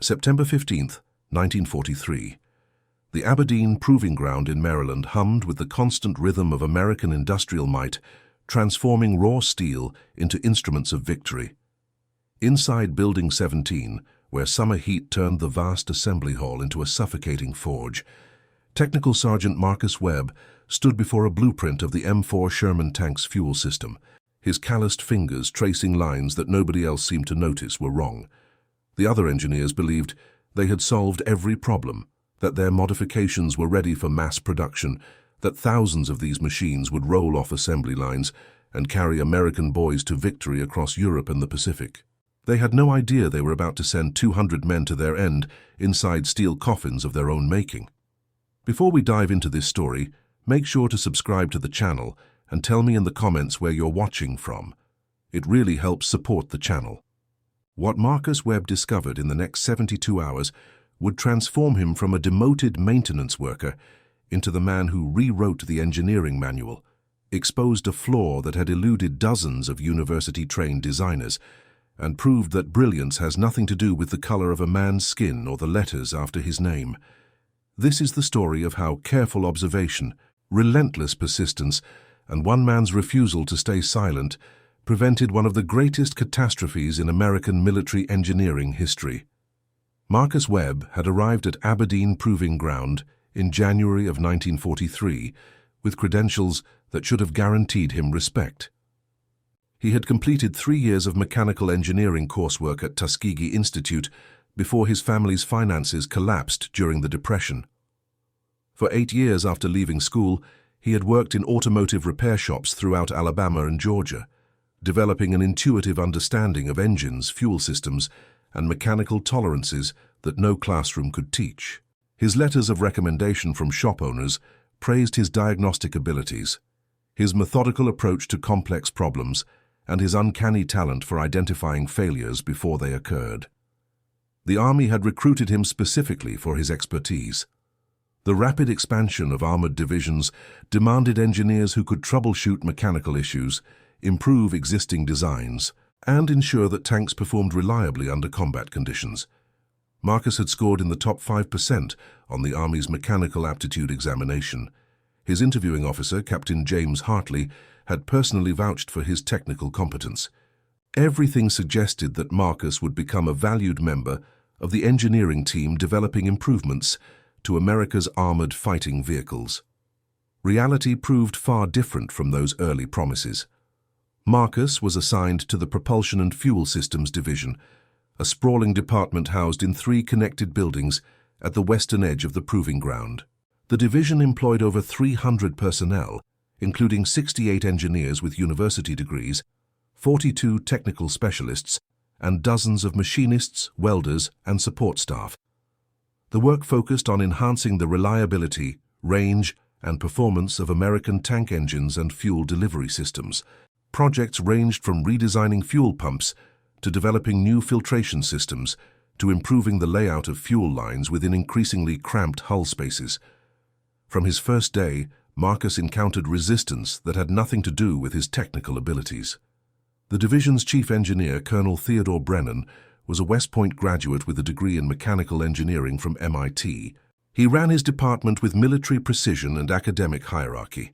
September 15th, 1943. The Aberdeen Proving Ground in Maryland hummed with the constant rhythm of American industrial might, transforming raw steel into instruments of victory. Inside Building 17, where summer heat turned the vast assembly hall into a suffocating forge, Technical Sergeant Marcus Webb stood before a blueprint of the M4 Sherman tank's fuel system, his calloused fingers tracing lines that nobody else seemed to notice were wrong. The other engineers believed they had solved every problem, that their modifications were ready for mass production, that thousands of these machines would roll off assembly lines and carry American boys to victory across Europe and the Pacific. They had no idea they were about to send 200 men to their end inside steel coffins of their own making. Before we dive into this story, make sure to subscribe to the channel and tell me in the comments where you're watching from. It really helps support the channel. What Marcus Webb discovered in the next 72 hours would transform him from a demoted maintenance worker into the man who rewrote the engineering manual, exposed a flaw that had eluded dozens of university-trained designers, and proved that brilliance has nothing to do with the color of a man's skin or the letters after his name. This is the story of how careful observation, relentless persistence, and one man's refusal to stay silent prevented one of the greatest catastrophes in American military engineering history. Marcus Webb had arrived at Aberdeen Proving Ground in January of 1943 with credentials that should have guaranteed him respect. He had completed 3 years of mechanical engineering coursework at Tuskegee Institute before his family's finances collapsed during the Depression. For 8 years after leaving school, he had worked in automotive repair shops throughout Alabama and Georgia, developing an intuitive understanding of engines, fuel systems, and mechanical tolerances that no classroom could teach. His letters of recommendation from shop owners praised his diagnostic abilities, his methodical approach to complex problems, and his uncanny talent for identifying failures before they occurred. The Army had recruited him specifically for his expertise. The rapid expansion of armored divisions demanded engineers who could troubleshoot mechanical issues, improve existing designs, and ensure that tanks performed reliably under combat conditions. Marcus had scored in the top 5% on the Army's mechanical aptitude examination. His interviewing officer, Captain James Hartley, had personally vouched for his technical competence. Everything suggested that Marcus would become a valued member of the engineering team developing improvements to America's armored fighting vehicles. Reality proved far different from those early promises. Marcus was assigned to the Propulsion and Fuel Systems Division, a sprawling department housed in 3 connected buildings at the western edge of the proving ground. The division employed over 300 personnel, including 68 engineers with university degrees, 42 technical specialists, and dozens of machinists, welders, and support staff. The work focused on enhancing the reliability, range, and performance of American tank engines and fuel delivery systems. Projects ranged from redesigning fuel pumps to developing new filtration systems to improving the layout of fuel lines within increasingly cramped hull spaces. From his first day, Marcus encountered resistance that had nothing to do with his technical abilities. The division's chief engineer, Colonel Theodore Brennan, was a West Point graduate with a degree in mechanical engineering from MIT. He ran his department with military precision and academic hierarchy.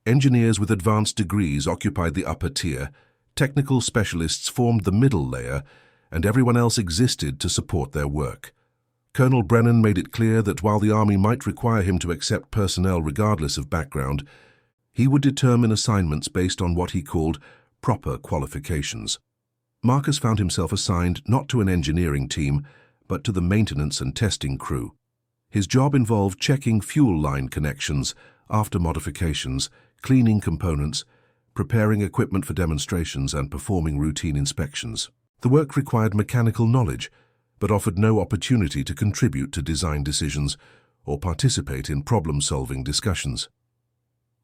Engineers with advanced degrees occupied the upper tier, technical specialists formed the middle layer, and everyone else existed to support their work. Colonel Brennan made it clear that while the Army might require him to accept personnel regardless of background, he would determine assignments based on what he called proper qualifications. Marcus found himself assigned not to an engineering team, but to the maintenance and testing crew. His job involved checking fuel line connections, after modifications, cleaning components, preparing equipment for demonstrations, and performing routine inspections. The work required mechanical knowledge, but offered no opportunity to contribute to design decisions or participate in problem-solving discussions.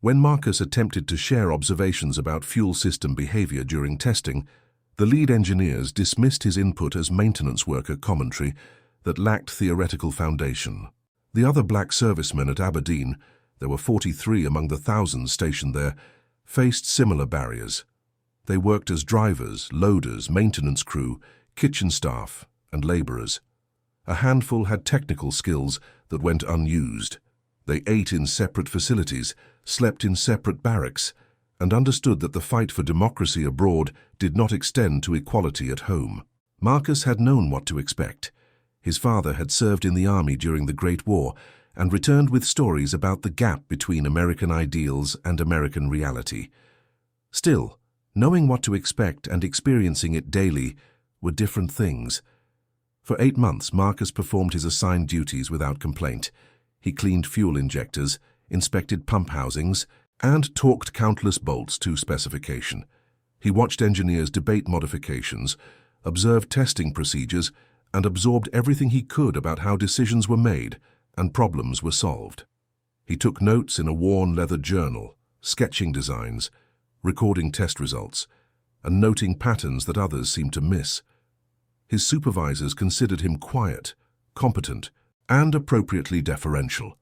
When Marcus attempted to share observations about fuel system behavior during testing, the lead engineers dismissed his input as maintenance worker commentary that lacked theoretical foundation. The other black servicemen at Aberdeen, there were 43 among the thousands stationed there, faced similar barriers. They worked as drivers, loaders, maintenance crew, kitchen staff, and laborers. A handful had technical skills that went unused. They ate in separate facilities, slept in separate barracks, and understood that the fight for democracy abroad did not extend to equality at home. Marcus had known what to expect. His father had served in the army during the Great War and returned with stories about the gap between American ideals and American reality. Still, knowing what to expect and experiencing it daily were different things. For 8 months, Marcus performed his assigned duties without complaint. He cleaned fuel injectors, inspected pump housings, and torqued countless bolts to specification. He watched engineers debate modifications, observed testing procedures, and absorbed everything he could about how decisions were made and problems were solved. He took notes in a worn leather journal, sketching designs, recording test results, and noting patterns that others seemed to miss. His supervisors considered him quiet, competent, and appropriately deferential.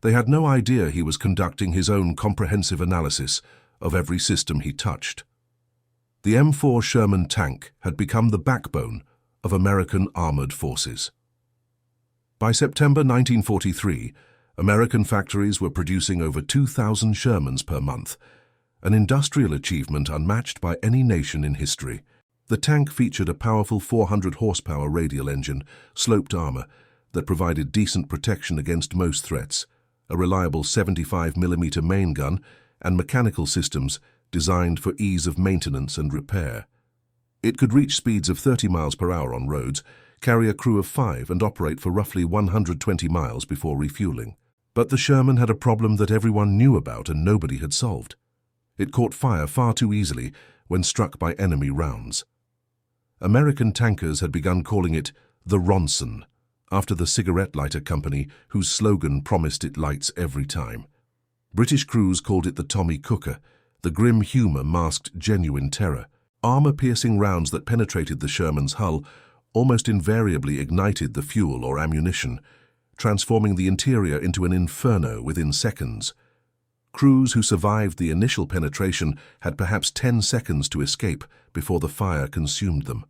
They had no idea he was conducting his own comprehensive analysis of every system he touched. The M4 Sherman tank had become the backbone of American armored forces. By September 1943, American factories were producing over 2,000 Shermans per month, an industrial achievement unmatched by any nation in history. The tank featured a powerful 400 horsepower radial engine, sloped armor, that provided decent protection against most threats, a reliable 75mm main gun, and mechanical systems designed for ease of maintenance and repair. It could reach speeds of 30 miles per hour on roads, carry a crew of 5, and operate for roughly 120 miles before refueling. But the Sherman had a problem that everyone knew about and nobody had solved. It caught fire far too easily when struck by enemy rounds. American tankers had begun calling it the Ronson, after the cigarette lighter company whose slogan promised it lights every time. British crews called it the Tommy Cooker. The grim humor masked genuine terror. Armor-piercing rounds that penetrated the Sherman's hull almost invariably ignited the fuel or ammunition, transforming the interior into an inferno within seconds. Crews who survived the initial penetration had perhaps 10 seconds to escape before the fire consumed them.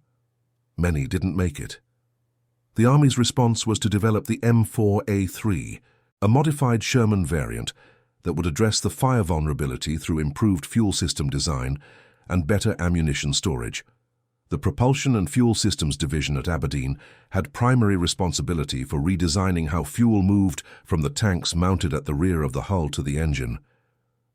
Many didn't make it. The Army's response was to develop the M4A3, a modified Sherman variant that would address the fire vulnerability through improved fuel system design and better ammunition storage. The Propulsion and Fuel Systems Division at Aberdeen had primary responsibility for redesigning how fuel moved from the tanks mounted at the rear of the hull to the engine.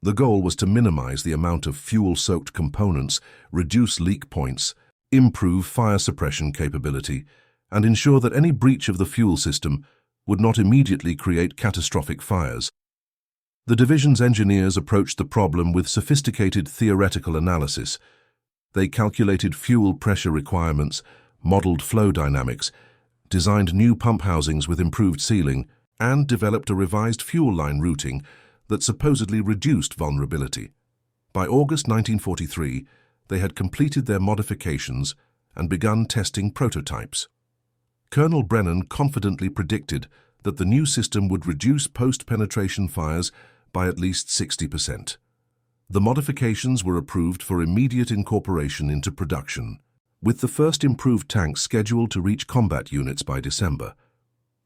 The goal was to minimize the amount of fuel-soaked components, reduce leak points, improve fire suppression capability, and ensure that any breach of the fuel system would not immediately create catastrophic fires. The division's engineers approached the problem with sophisticated theoretical analysis. They calculated fuel pressure requirements, modeled flow dynamics, designed new pump housings with improved sealing, and developed a revised fuel line routing that supposedly reduced vulnerability. By August 1943, they had completed their modifications and begun testing prototypes. Colonel Brennan confidently predicted that the new system would reduce post-penetration fires by at least 60%. The modifications were approved for immediate incorporation into production, with the first improved tanks scheduled to reach combat units by December.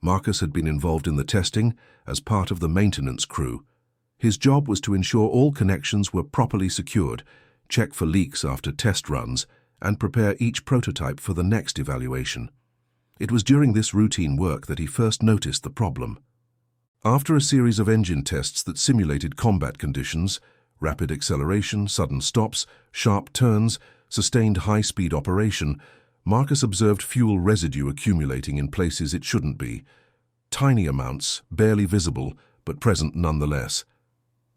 Marcus had been involved in the testing as part of the maintenance crew. His job was to ensure all connections were properly secured, check for leaks after test runs, and prepare each prototype for the next evaluation. It was during this routine work that he first noticed the problem. After a series of engine tests that simulated combat conditions, rapid acceleration, sudden stops, sharp turns, sustained high-speed operation, Marcus observed fuel residue accumulating in places it shouldn't be. Tiny amounts, barely visible, but present nonetheless.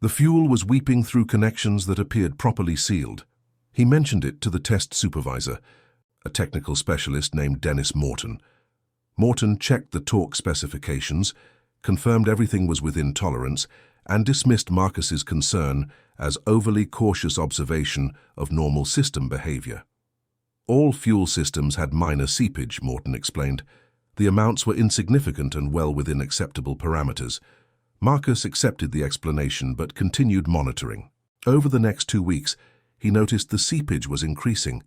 The fuel was weeping through connections that appeared properly sealed. He mentioned it to the test supervisor, a technical specialist named Dennis Morton. Morton checked the torque specifications, confirmed everything was within tolerance, and dismissed Marcus's concern as overly cautious observation of normal system behavior. All fuel systems had minor seepage, Morton explained. The amounts were insignificant and well within acceptable parameters. Marcus accepted the explanation but continued monitoring. Over the next 2 weeks, he noticed the seepage was increasing.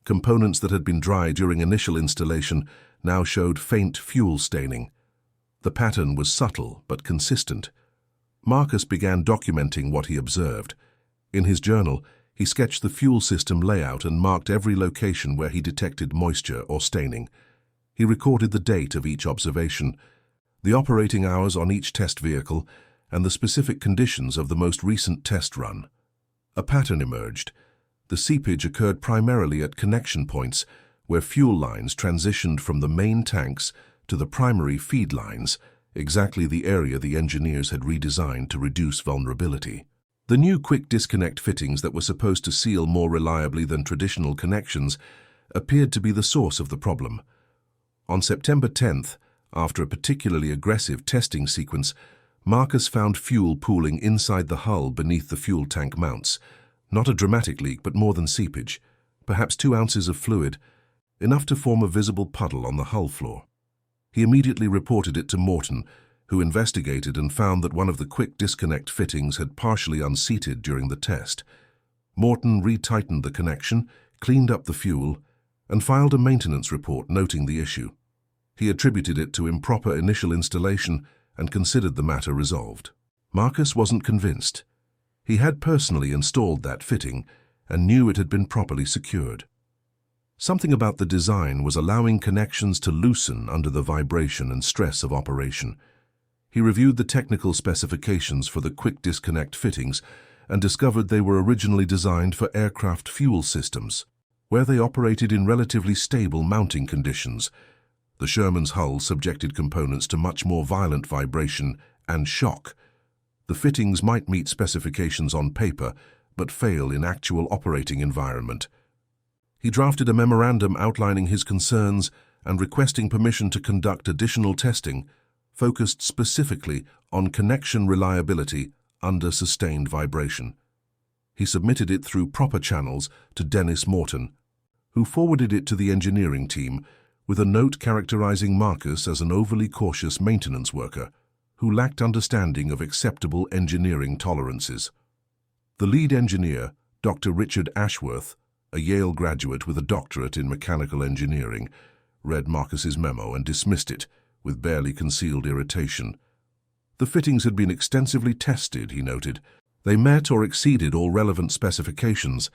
Components that had been dry during initial installation now showed faint fuel staining. The pattern was subtle but consistent. Marcus began documenting what he observed. In his journal, he sketched the fuel system layout and marked every location where he detected moisture or staining. He recorded the date of each observation, the operating hours on each test vehicle, and the specific conditions of the most recent test run. A pattern emerged. The seepage occurred primarily at connection points where fuel lines transitioned from the main tanks to the primary feed lines, exactly the area the engineers had redesigned to reduce vulnerability. The new quick disconnect fittings that were supposed to seal more reliably than traditional connections appeared to be the source of the problem. On September 10th, after a particularly aggressive testing sequence, Marcus found fuel pooling inside the hull beneath the fuel tank mounts. Not a dramatic leak, but more than seepage. Perhaps 2 ounces of fluid, enough to form a visible puddle on the hull floor. He immediately reported it to Morton, who investigated and found that one of the quick disconnect fittings had partially unseated during the test. Morton retightened the connection, cleaned up the fuel, and filed a maintenance report noting the issue. He attributed it to improper initial installation and considered the matter resolved. Marcus wasn't convinced. He had personally installed that fitting and knew it had been properly secured. Something about the design was allowing connections to loosen under the vibration and stress of operation. He reviewed the technical specifications for the quick disconnect fittings and discovered they were originally designed for aircraft fuel systems, where they operated in relatively stable mounting conditions. The Sherman's hull subjected components to much more violent vibration and shock. The fittings might meet specifications on paper, but fail in actual operating environment. He drafted a memorandum outlining his concerns and requesting permission to conduct additional testing, focused specifically on connection reliability under sustained vibration. He submitted it through proper channels to Dennis Morton, who forwarded it to the engineering team with a note characterizing Marcus as an overly cautious maintenance worker who lacked understanding of acceptable engineering tolerances. The lead engineer, Dr. Richard Ashworth, a Yale graduate with a doctorate in mechanical engineering, read Marcus's memo and dismissed it with barely concealed irritation. The fittings had been extensively tested, he noted. They met or exceeded all relevant specifications.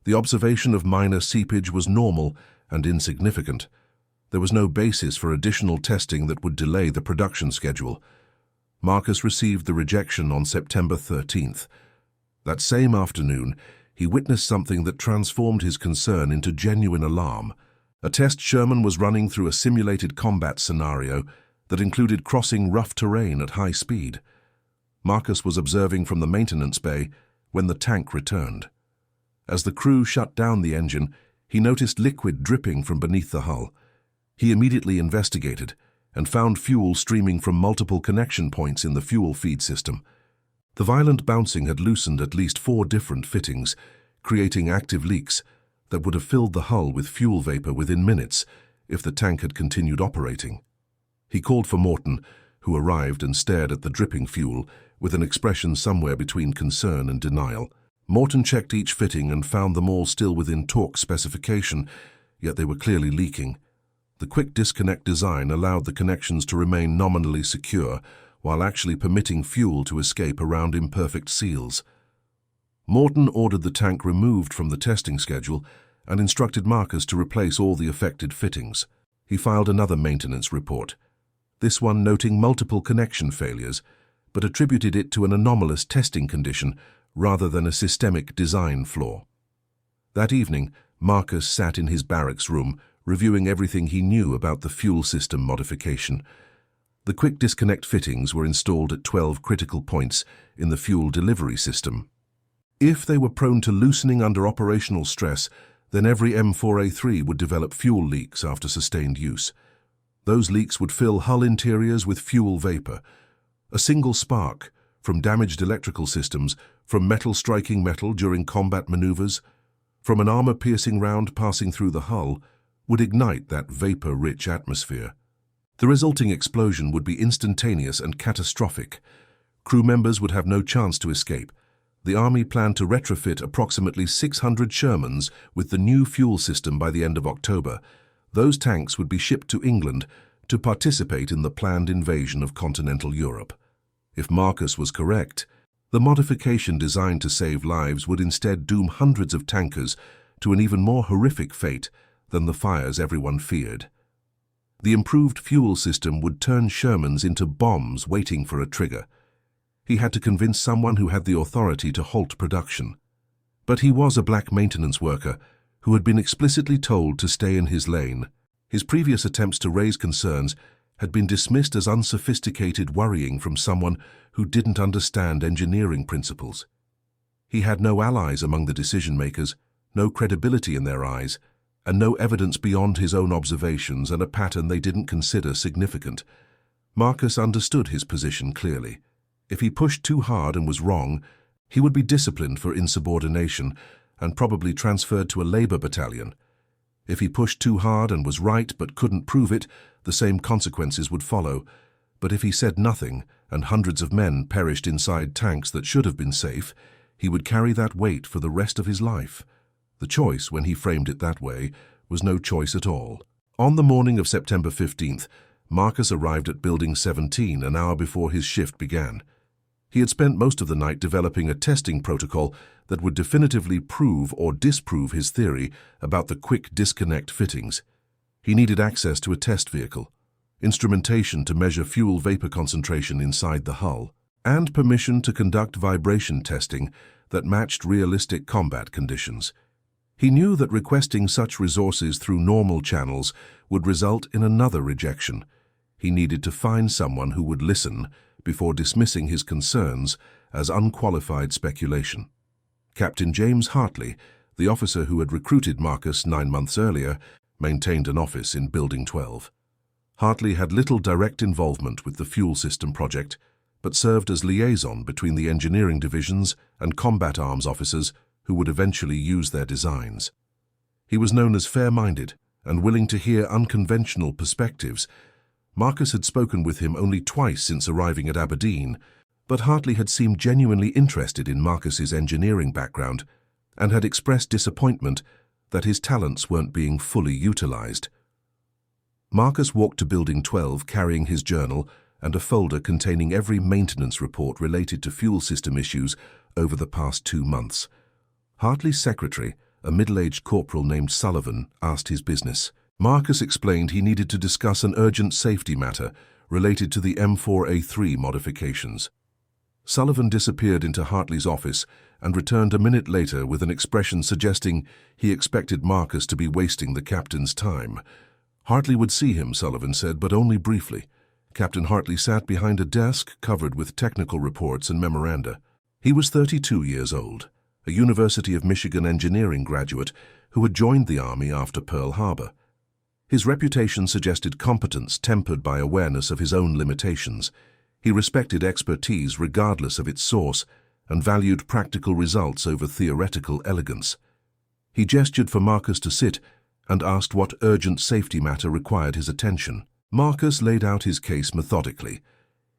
The observation of minor seepage was normal and insignificant. There was no basis for additional testing that would delay the production schedule. Marcus received the rejection on September 13th. That same afternoon, he witnessed something that transformed his concern into genuine alarm. A test Sherman was running through a simulated combat scenario that included crossing rough terrain at high speed. Marcus was observing from the maintenance bay when the tank returned. As the crew shut down the engine, he noticed liquid dripping from beneath the hull. He immediately investigated and found fuel streaming from multiple connection points in the fuel feed system. The violent bouncing had loosened at least 4 different fittings, creating active leaks that would have filled the hull with fuel vapor within minutes if the tank had continued operating. He called for Morton, who arrived and stared at the dripping fuel with an expression somewhere between concern and denial. Morton checked each fitting and found them all still within torque specification, yet they were clearly leaking. The quick disconnect design allowed the connections to remain nominally secure while actually permitting fuel to escape around imperfect seals. Morton ordered the tank removed from the testing schedule and instructed Marcus to replace all the affected fittings. He filed another maintenance report, this one noting multiple connection failures, but attributed it to an anomalous testing condition rather than a systemic design flaw. That evening, Marcus sat in his barracks room, reviewing everything he knew about the fuel system modification. The quick disconnect fittings were installed at 12 critical points in the fuel delivery system. If they were prone to loosening under operational stress, then every M4A3 would develop fuel leaks after sustained use. Those leaks would fill hull interiors with fuel vapor. A single spark, from damaged electrical systems, from metal striking metal during combat maneuvers, from an armor-piercing round passing through the hull, would ignite that vapor-rich atmosphere. The resulting explosion would be instantaneous and catastrophic. Crew members would have no chance to escape. The Army planned to retrofit approximately 600 Shermans with the new fuel system by the end of October. Those tanks would be shipped to England to participate in the planned invasion of continental Europe. If Marcus was correct, the modification designed to save lives would instead doom hundreds of tankers to an even more horrific fate than the fires everyone feared. The improved fuel system would turn Shermans into bombs waiting for a trigger. He had to convince someone who had the authority to halt production. But he was a black maintenance worker who had been explicitly told to stay in his lane. His previous attempts to raise concerns had been dismissed as unsophisticated worrying from someone who didn't understand engineering principles. He had no allies among the decision-makers, no credibility in their eyes, and no evidence beyond his own observations and a pattern they didn't consider significant. Marcus understood his position clearly. If he pushed too hard and was wrong, he would be disciplined for insubordination and probably transferred to a labor battalion. If he pushed too hard and was right but couldn't prove it, the same consequences would follow. But if he said nothing and hundreds of men perished inside tanks that should have been safe, he would carry that weight for the rest of his life. The choice, when he framed it that way, was no choice at all. On the morning of September 15th, Marcus arrived at Building 17 an hour before his shift began. He had spent most of the night developing a testing protocol that would definitively prove or disprove his theory about the quick disconnect fittings. He needed access to a test vehicle, instrumentation to measure fuel vapor concentration inside the hull, and permission to conduct vibration testing that matched realistic combat conditions. He knew that requesting such resources through normal channels would result in another rejection. He needed to find someone who would listen before dismissing his concerns as unqualified speculation. Captain James Hartley, the officer who had recruited Marcus 9 months earlier, maintained an office in Building 12. Hartley had little direct involvement with the fuel system project, but served as liaison between the engineering divisions and combat arms officers who would eventually use their designs. He was known as fair-minded and willing to hear unconventional perspectives. Marcus had spoken with him only twice since arriving at Aberdeen, but Hartley had seemed genuinely interested in Marcus's engineering background and had expressed disappointment that his talents weren't being fully utilized. Marcus walked to Building 12 carrying his journal and a folder containing every maintenance report related to fuel system issues over the past 2 months. Hartley's secretary, a middle-aged corporal named Sullivan, asked his business. Marcus explained he needed to discuss an urgent safety matter related to the M4A3 modifications. Sullivan disappeared into Hartley's office and returned a minute later with an expression suggesting he expected Marcus to be wasting the captain's time. Hartley would see him, Sullivan said, but only briefly. Captain Hartley sat behind a desk covered with technical reports and memoranda. He was 32 years old, a University of Michigan engineering graduate who had joined the Army after Pearl Harbor. His reputation suggested competence tempered by awareness of his own limitations. He respected expertise regardless of its source and valued practical results over theoretical elegance. He gestured for Marcus to sit and asked what urgent safety matter required his attention. Marcus laid out his case methodically.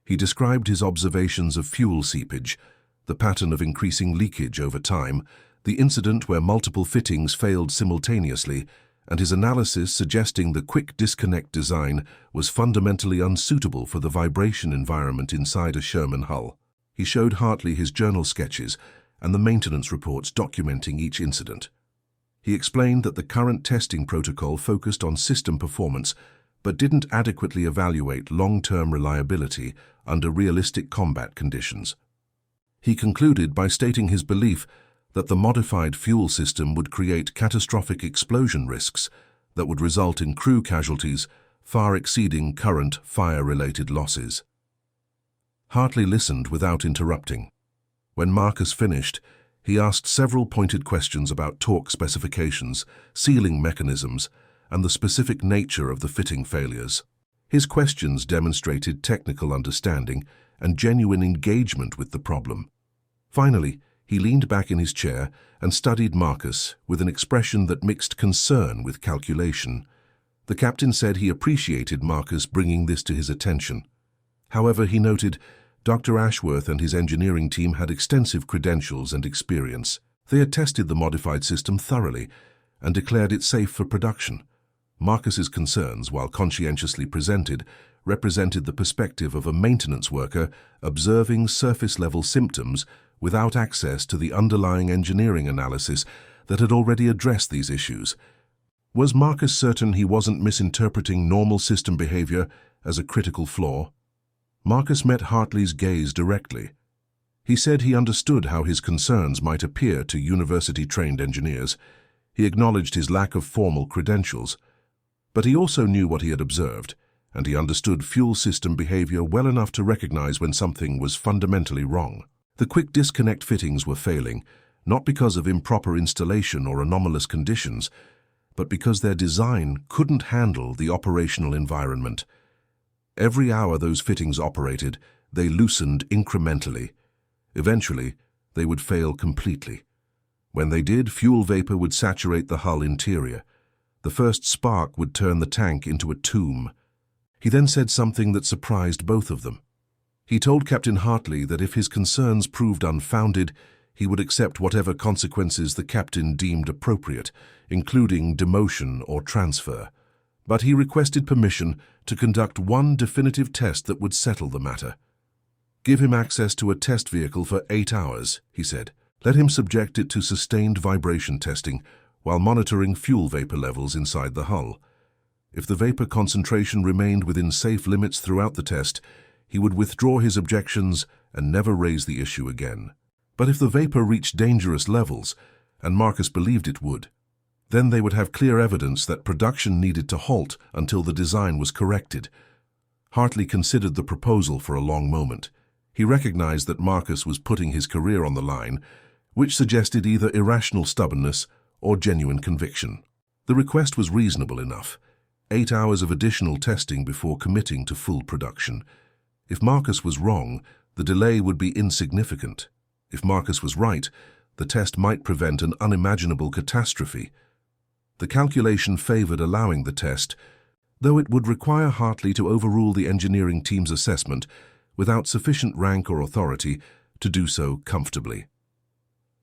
He described his observations of fuel seepage, the pattern of increasing leakage over time, the incident where multiple fittings failed simultaneously, and his analysis suggesting the quick disconnect design was fundamentally unsuitable for the vibration environment inside a Sherman hull. He showed Hartley his journal sketches and the maintenance reports documenting each incident. He explained that the current testing protocol focused on system performance but didn't adequately evaluate long-term reliability under realistic combat conditions. He concluded by stating his belief that the modified fuel system would create catastrophic explosion risks that would result in crew casualties far exceeding current fire-related losses. Hartley listened without interrupting. When Marcus finished, he asked several pointed questions about torque specifications, sealing mechanisms, and the specific nature of the fitting failures. His questions demonstrated technical understanding and genuine engagement with the problem. Finally, he leaned back in his chair and studied Marcus with an expression that mixed concern with calculation. The captain said he appreciated Marcus bringing this to his attention. However, he noted, Dr. Ashworth and his engineering team had extensive credentials and experience. They had tested the modified system thoroughly and declared it safe for production. Marcus's concerns, while conscientiously presented, represented the perspective of a maintenance worker observing surface-level symptoms without access to the underlying engineering analysis that had already addressed these issues. Was Marcus certain he wasn't misinterpreting normal system behavior as a critical flaw? Marcus met Hartley's gaze directly. He said he understood how his concerns might appear to university-trained engineers. He acknowledged his lack of formal credentials. But he also knew what he had observed, and he understood fuel system behavior well enough to recognize when something was fundamentally wrong. The quick disconnect fittings were failing, not because of improper installation or anomalous conditions, but because their design couldn't handle the operational environment. Every hour those fittings operated, they loosened incrementally. Eventually, they would fail completely. When they did, fuel vapor would saturate the hull interior. The first spark would turn the tank into a tomb. He then said something that surprised both of them. He told Captain Hartley that if his concerns proved unfounded, he would accept whatever consequences the captain deemed appropriate, including demotion or transfer. But he requested permission to conduct one definitive test that would settle the matter. Give him access to a test vehicle for 8 hours, he said. Let him subject it to sustained vibration testing while monitoring fuel vapor levels inside the hull. If the vapor concentration remained within safe limits throughout the test, he would withdraw his objections and never raise the issue again. But if the vapor reached dangerous levels, and Marcus believed it would, then they would have clear evidence that production needed to halt until the design was corrected. Hartley considered the proposal for a long moment. He recognized that Marcus was putting his career on the line, which suggested either irrational stubbornness or genuine conviction. The request was reasonable enough. 8 hours of additional testing before committing to full production. If Marcus was wrong, the delay would be insignificant. If Marcus was right, the test might prevent an unimaginable catastrophe. The calculation favored allowing the test, though it would require Hartley to overrule the engineering team's assessment without sufficient rank or authority to do so comfortably.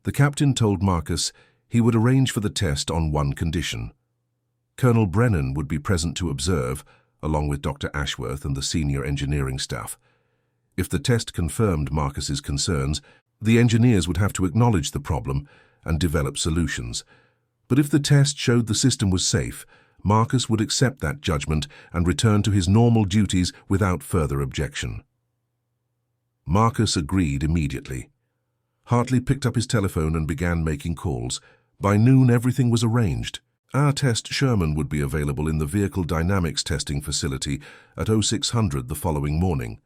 The captain told Marcus he would arrange for the test on one condition. Colonel Brennan would be present to observe, along with Dr. Ashworth and the senior engineering staff. If the test confirmed Marcus's concerns, the engineers would have to acknowledge the problem and develop solutions. But if the test showed the system was safe, Marcus would accept that judgment and return to his normal duties without further objection. Marcus agreed immediately. Hartley picked up his telephone and began making calls. By noon, everything was arranged. Our test Sherman would be available in the Vehicle Dynamics Testing Facility at 0600 the following morning.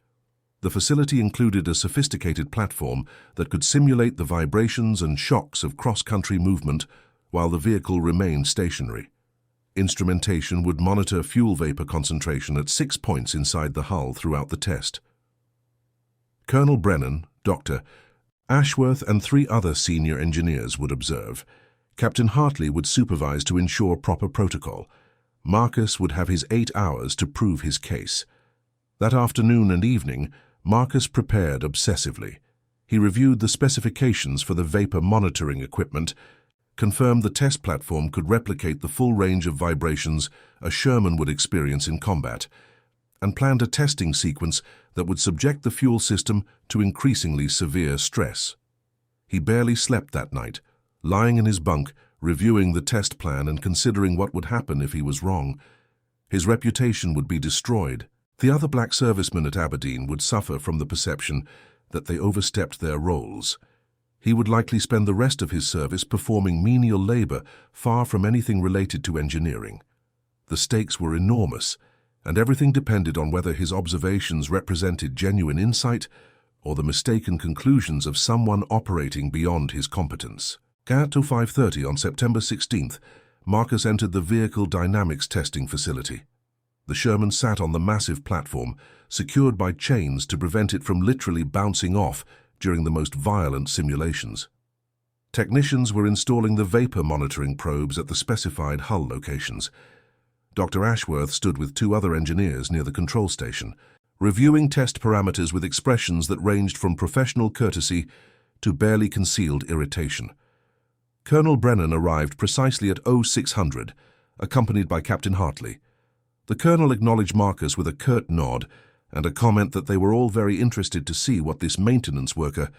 The facility included a sophisticated platform that could simulate the vibrations and shocks of cross-country movement while the vehicle remained stationary. Instrumentation would monitor fuel vapor concentration at 6 points inside the hull throughout the test. Colonel Brennan, Dr. Ashworth and 3 other senior engineers would observe. Captain Hartley would supervise to ensure proper protocol. Marcus would have his 8 hours to prove his case. That afternoon and evening, Marcus prepared obsessively. He reviewed the specifications for the vapor monitoring equipment, confirmed the test platform could replicate the full range of vibrations a Sherman would experience in combat, and planned a testing sequence that would subject the fuel system to increasingly severe stress. He barely slept that night, lying in his bunk, reviewing the test plan and considering what would happen if he was wrong. His reputation would be destroyed. The other black servicemen at Aberdeen would suffer from the perception that they overstepped their roles. He would likely spend the rest of his service performing menial labor far from anything related to engineering. The stakes were enormous, and everything depended on whether his observations represented genuine insight or the mistaken conclusions of someone operating beyond his competence. At 5:30 on September 16th, Marcus entered the Vehicle Dynamics Testing Facility. The Sherman sat on the massive platform, secured by chains to prevent it from literally bouncing off during the most violent simulations. Technicians were installing the vapor monitoring probes at the specified hull locations. Dr. Ashworth stood with 2 other engineers near the control station, reviewing test parameters with expressions that ranged from professional courtesy to barely concealed irritation. Colonel Brennan arrived precisely at 0600, accompanied by Captain Hartley. The colonel acknowledged Marcus with a curt nod and a comment that they were all very interested to see what this maintenance worker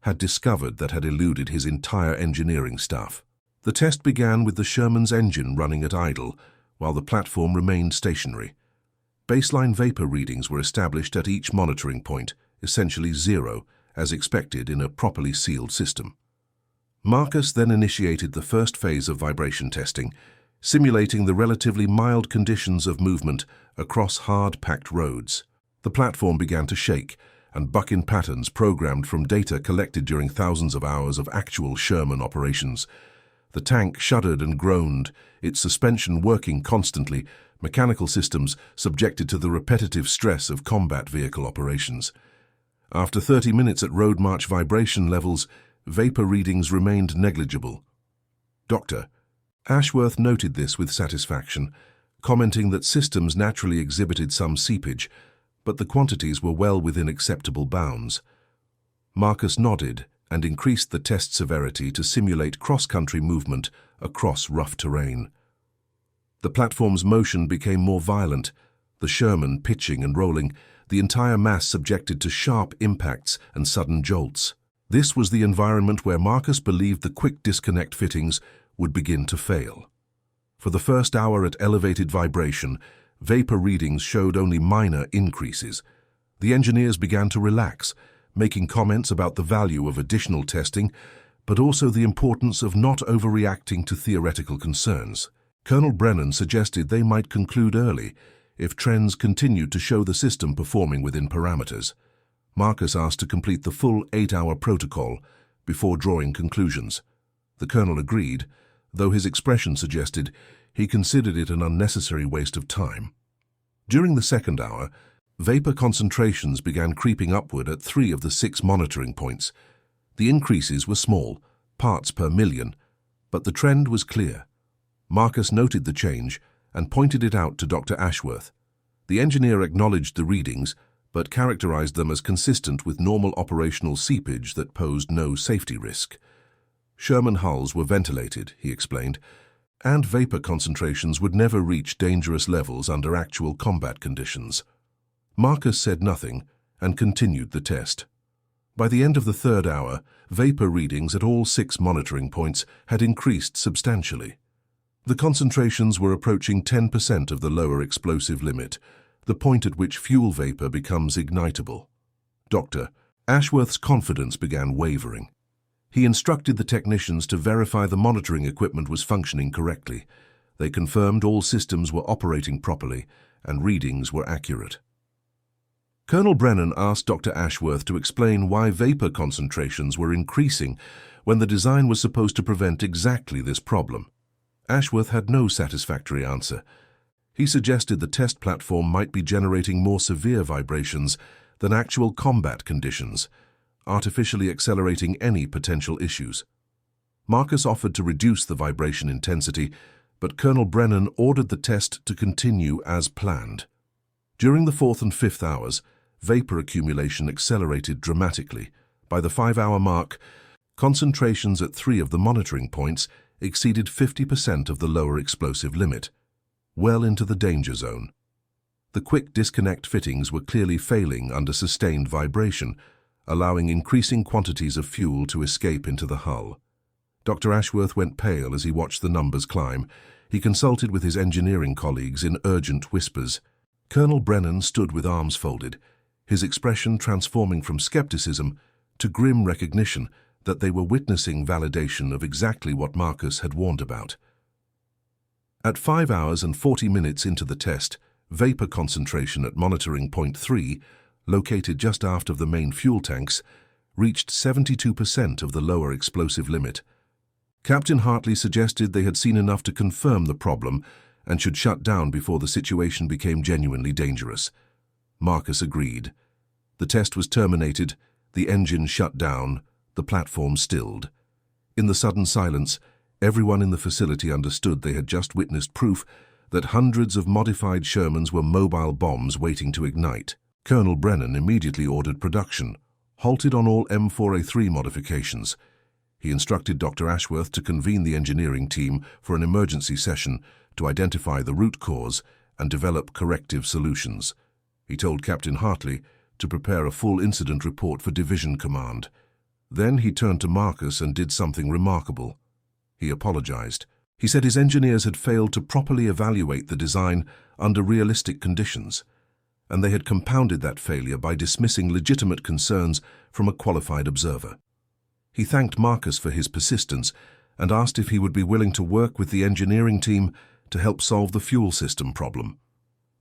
had discovered that had eluded his entire engineering staff. The test began with the Sherman's engine running at idle, while the platform remained stationary. Baseline vapor readings were established at each monitoring point, essentially zero, as expected in a properly sealed system. Marcus then initiated the first phase of vibration testing, simulating the relatively mild conditions of movement across hard-packed roads. The platform began to shake and buck in patterns programmed from data collected during thousands of hours of actual Sherman operations. The tank shuddered and groaned, its suspension working constantly, mechanical systems subjected to the repetitive stress of combat vehicle operations. After 30 minutes at road march vibration levels, vapor readings remained negligible. Dr. Ashworth noted this with satisfaction, commenting that systems naturally exhibited some seepage, but the quantities were well within acceptable bounds. Marcus nodded and increased the test severity to simulate cross-country movement across rough terrain. The platform's motion became more violent, the Sherman pitching and rolling, the entire mass subjected to sharp impacts and sudden jolts. This was the environment where Marcus believed the quick disconnect fittings would begin to fail. For the first hour at elevated vibration, vapor readings showed only minor increases. The engineers began to relax, making comments about the value of additional testing, but also the importance of not overreacting to theoretical concerns. Colonel Brennan suggested they might conclude early if trends continued to show the system performing within parameters. Marcus asked to complete the full 8-hour protocol before drawing conclusions. The colonel agreed, though his expression suggested he considered it an unnecessary waste of time. During the second hour, vapor concentrations began creeping upward at 3 of the 6 monitoring points. The increases were small, parts per million, but the trend was clear. Marcus noted the change and pointed it out to Dr. Ashworth. The engineer acknowledged the readings, but characterized them as consistent with normal operational seepage that posed no safety risk. Sherman hulls were ventilated, he explained, and vapor concentrations would never reach dangerous levels under actual combat conditions. Marcus said nothing and continued the test. By the end of the third hour, vapor readings at all 6 monitoring points had increased substantially. The concentrations were approaching 10% of the lower explosive limit, the point at which fuel vapor becomes ignitable. Dr. Ashworth's confidence began wavering. He instructed the technicians to verify the monitoring equipment was functioning correctly. They confirmed all systems were operating properly and readings were accurate. Colonel Brennan asked Dr. Ashworth to explain why vapor concentrations were increasing when the design was supposed to prevent exactly this problem. Ashworth had no satisfactory answer. He suggested the test platform might be generating more severe vibrations than actual combat conditions, artificially accelerating any potential issues. Marcus offered to reduce the vibration intensity, but Colonel Brennan ordered the test to continue as planned. During the 4th and 5th hours, vapor accumulation accelerated dramatically. By the 5-hour mark, concentrations at 3 of the monitoring points exceeded 50% of the lower explosive limit, well into the danger zone. The quick disconnect fittings were clearly failing under sustained vibration, allowing increasing quantities of fuel to escape into the hull. Dr. Ashworth went pale as he watched the numbers climb. He consulted with his engineering colleagues in urgent whispers. Colonel Brennan stood with arms folded, his expression transforming from skepticism to grim recognition that they were witnessing validation of exactly what Marcus had warned about. At 5 hours and 40 minutes into the test, vapor concentration at monitoring point 3, located just aft of the main fuel tanks, reached 72% of the lower explosive limit. Captain Hartley suggested they had seen enough to confirm the problem and should shut down before the situation became genuinely dangerous. Marcus agreed. The test was terminated, the engine shut down, the platform stilled. In the sudden silence, everyone in the facility understood they had just witnessed proof that hundreds of modified Shermans were mobile bombs waiting to ignite. Colonel Brennan immediately ordered production, halted on all M4A3 modifications. He instructed Dr. Ashworth to convene the engineering team for an emergency session to identify the root cause and develop corrective solutions. He told Captain Hartley to prepare a full incident report for Division Command. Then he turned to Marcus and did something remarkable. He apologized. He said his engineers had failed to properly evaluate the design under realistic conditions, and they had compounded that failure by dismissing legitimate concerns from a qualified observer. He thanked Marcus for his persistence and asked if he would be willing to work with the engineering team to help solve the fuel system problem.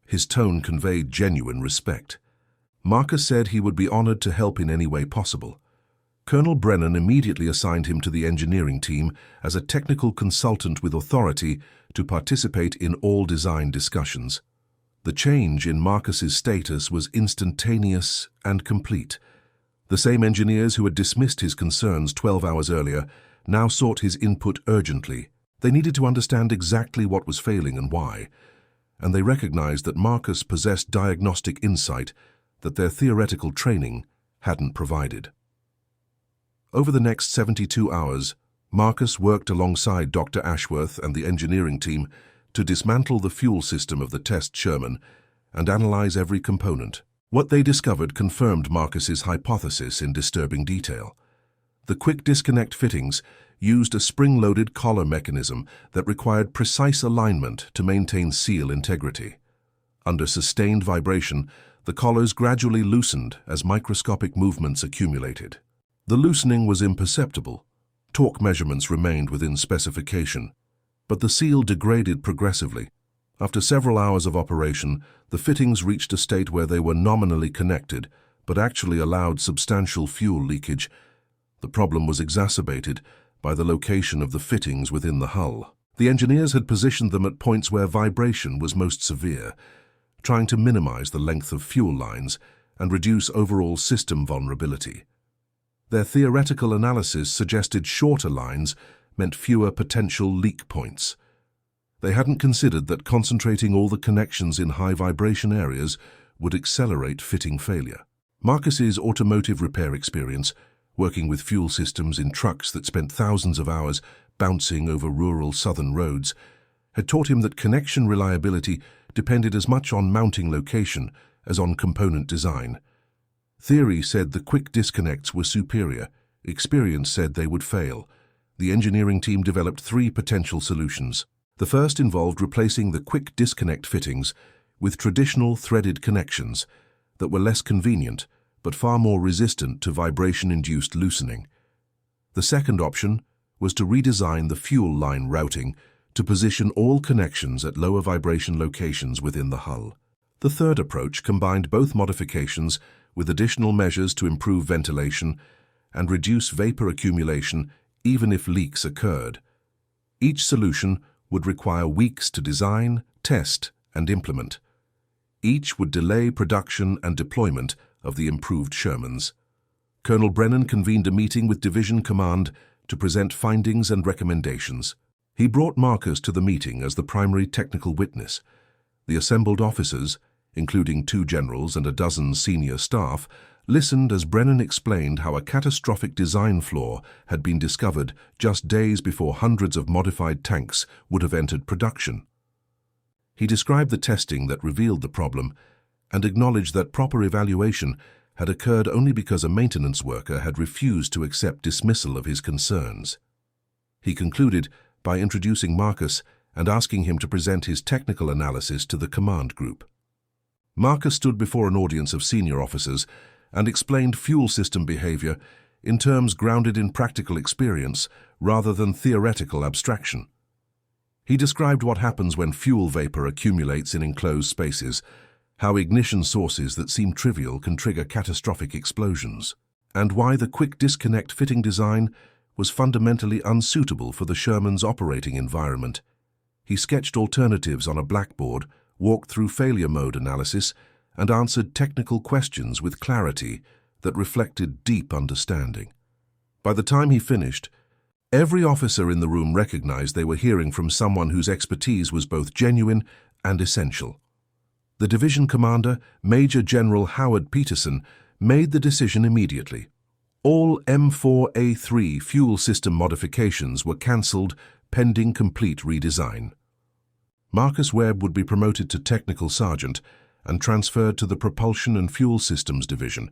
His tone conveyed genuine respect. Marcus said he would be honored to help in any way possible. Colonel Brennan immediately assigned him to the engineering team as a technical consultant with authority to participate in all design discussions. The change in Marcus's status was instantaneous and complete. The same engineers who had dismissed his concerns 12 hours earlier now sought his input urgently. They needed to understand exactly what was failing and why, and they recognized that Marcus possessed diagnostic insight that their theoretical training hadn't provided. Over the next 72 hours, Marcus worked alongside Dr. Ashworth and the engineering team to dismantle the fuel system of the test Sherman and analyze every component. What they discovered confirmed Marcus's hypothesis in disturbing detail. The quick disconnect fittings used a spring-loaded collar mechanism that required precise alignment to maintain seal integrity. Under sustained vibration, the collars gradually loosened as microscopic movements accumulated. The loosening was imperceptible. Torque measurements remained within specification, but the seal degraded progressively. After several hours of operation, the fittings reached a state where they were nominally connected, but actually allowed substantial fuel leakage. The problem was exacerbated by the location of the fittings within the hull. The engineers had positioned them at points where vibration was most severe, trying to minimize the length of fuel lines and reduce overall system vulnerability. Their theoretical analysis suggested shorter lines meant fewer potential leak points. They hadn't considered that concentrating all the connections in high vibration areas would accelerate fitting failure. Marcus's automotive repair experience, working with fuel systems in trucks that spent thousands of hours bouncing over rural southern roads, had taught him that connection reliability depended as much on mounting location as on component design. Theory said the quick disconnects were superior. Experience said they would fail. The engineering team developed 3 potential solutions. The first involved replacing the quick disconnect fittings with traditional threaded connections that were less convenient but far more resistant to vibration-induced loosening. The second option was to redesign the fuel line routing to position all connections at lower vibration locations within the hull. The third approach combined both modifications with additional measures to improve ventilation and reduce vapor accumulation even if leaks occurred. Each solution would require weeks to design, test, and implement. Each would delay production and deployment of the improved Shermans. Colonel Brennan convened a meeting with Division Command to present findings and recommendations. He brought Marcus to the meeting as the primary technical witness. The assembled officers, including 2 generals and a dozen senior staff, listened as Brennan explained how a catastrophic design flaw had been discovered just days before hundreds of modified tanks would have entered production. He described the testing that revealed the problem and acknowledged that proper evaluation had occurred only because a maintenance worker had refused to accept dismissal of his concerns. He concluded by introducing Marcus and asking him to present his technical analysis to the command group. Marcus stood before an audience of senior officers and explained fuel system behavior in terms grounded in practical experience rather than theoretical abstraction. He described what happens when fuel vapor accumulates in enclosed spaces, how ignition sources that seem trivial can trigger catastrophic explosions, and why the quick disconnect fitting design was fundamentally unsuitable for the Sherman's operating environment. He sketched alternatives on a blackboard, walked through failure mode analysis, and answered technical questions with clarity that reflected deep understanding. By the time he finished, every officer in the room recognized they were hearing from someone whose expertise was both genuine and essential. The division commander, Major General Howard Peterson, made the decision immediately. All M4A3 fuel system modifications were cancelled pending complete redesign. Marcus Webb would be promoted to technical sergeant and transferred to the Propulsion and Fuel Systems Division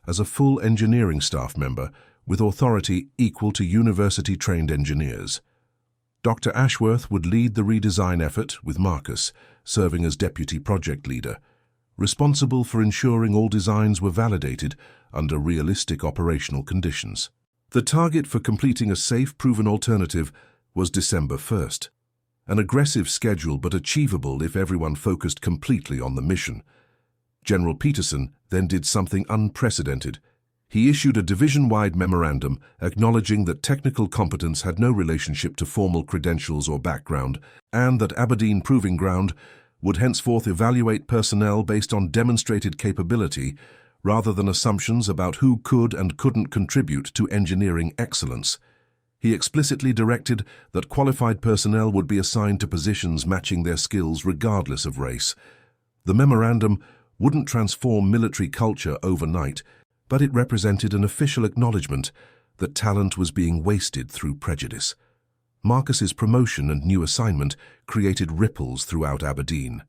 as a full engineering staff member with authority equal to university-trained engineers. Dr. Ashworth would lead the redesign effort, with Marcus serving as deputy project leader, responsible for ensuring all designs were validated under realistic operational conditions. The target for completing a safe, proven alternative was December 1st. An aggressive schedule, but achievable if everyone focused completely on the mission. General Peterson then did something unprecedented. He issued a division-wide memorandum acknowledging that technical competence had no relationship to formal credentials or background, and that Aberdeen Proving Ground would henceforth evaluate personnel based on demonstrated capability rather than assumptions about who could and couldn't contribute to engineering excellence. He explicitly directed that qualified personnel would be assigned to positions matching their skills regardless of race. The memorandum wouldn't transform military culture overnight, but it represented an official acknowledgement that talent was being wasted through prejudice. Marcus's promotion and new assignment created ripples throughout Aberdeen.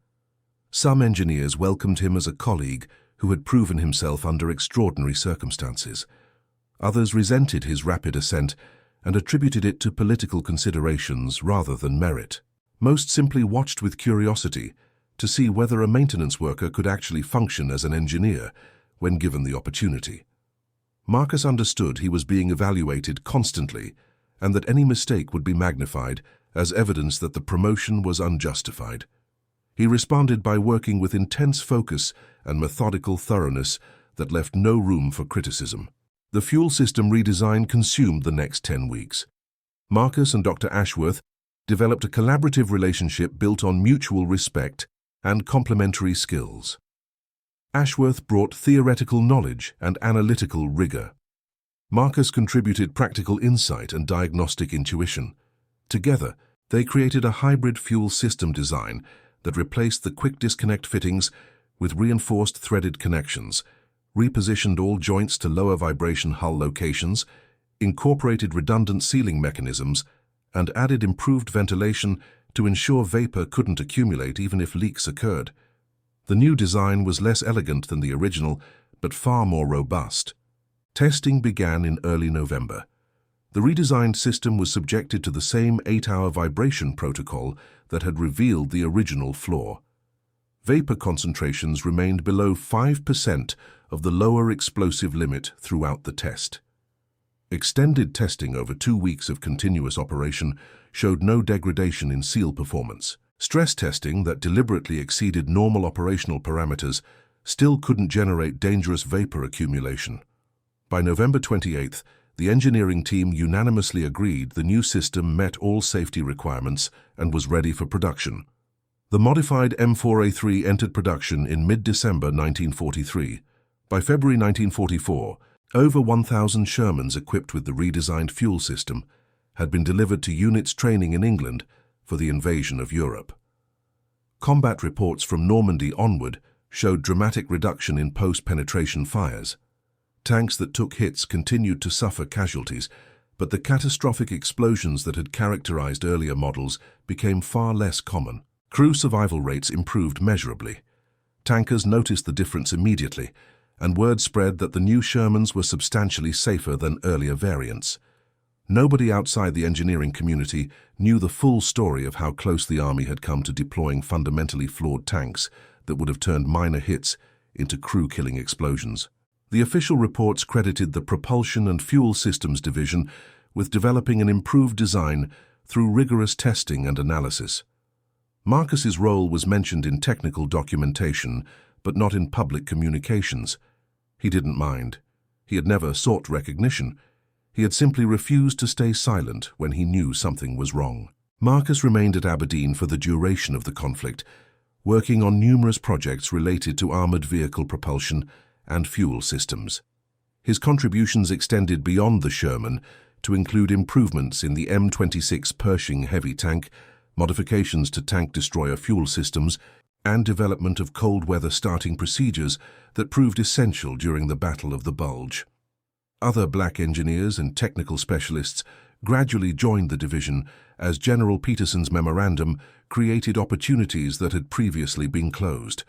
Some engineers welcomed him as a colleague who had proven himself under extraordinary circumstances. Others resented his rapid ascent and attributed it to political considerations rather than merit. Most simply watched with curiosity to see whether a maintenance worker could actually function as an engineer when given the opportunity. Marcus understood he was being evaluated constantly and that any mistake would be magnified as evidence that the promotion was unjustified. He responded by working with intense focus and methodical thoroughness that left no room for criticism. The fuel system redesign consumed the next 10 weeks. Marcus and Dr. Ashworth developed a collaborative relationship built on mutual respect and complementary skills. Ashworth brought theoretical knowledge and analytical rigor. Marcus contributed practical insight and diagnostic intuition. Together, they created a hybrid fuel system design that replaced the quick disconnect fittings with reinforced threaded connections, repositioned all joints to lower vibration hull locations, incorporated redundant sealing mechanisms, and added improved ventilation to ensure vapor couldn't accumulate even if leaks occurred. The new design was less elegant than the original, but far more robust. Testing began in early November. The redesigned system was subjected to the same 8-hour vibration protocol that had revealed the original flaw. Vapor concentrations remained below 5% of the lower explosive limit throughout the test. Extended testing over 2 weeks of continuous operation showed no degradation in seal performance. Stress testing that deliberately exceeded normal operational parameters still couldn't generate dangerous vapor accumulation. By November 28th, the engineering team unanimously agreed the new system met all safety requirements and was ready for production. The modified M4A3 entered production in mid-December 1943. By February 1944, over 1,000 Shermans equipped with the redesigned fuel system had been delivered to units training in England for the invasion of Europe. Combat reports from Normandy onward showed dramatic reduction in post-penetration fires. Tanks that took hits continued to suffer casualties, but the catastrophic explosions that had characterized earlier models became far less common. Crew survival rates improved measurably. Tankers noticed the difference immediately, and word spread that the new Shermans were substantially safer than earlier variants. Nobody outside the engineering community knew the full story of how close the Army had come to deploying fundamentally flawed tanks that would have turned minor hits into crew-killing explosions. The official reports credited the Propulsion and Fuel Systems Division with developing an improved design through rigorous testing and analysis. Marcus's role was mentioned in technical documentation, but not in public communications. He didn't mind. He had never sought recognition. He had simply refused to stay silent when he knew something was wrong. Marcus remained at Aberdeen for the duration of the conflict, working on numerous projects related to armored vehicle propulsion and fuel systems. His contributions extended beyond the Sherman to include improvements in the M26 Pershing heavy tank, modifications to tank destroyer fuel systems, and development of cold weather starting procedures that proved essential during the Battle of the Bulge. Other black engineers and technical specialists gradually joined the division as General Peterson's memorandum created opportunities that had previously been closed.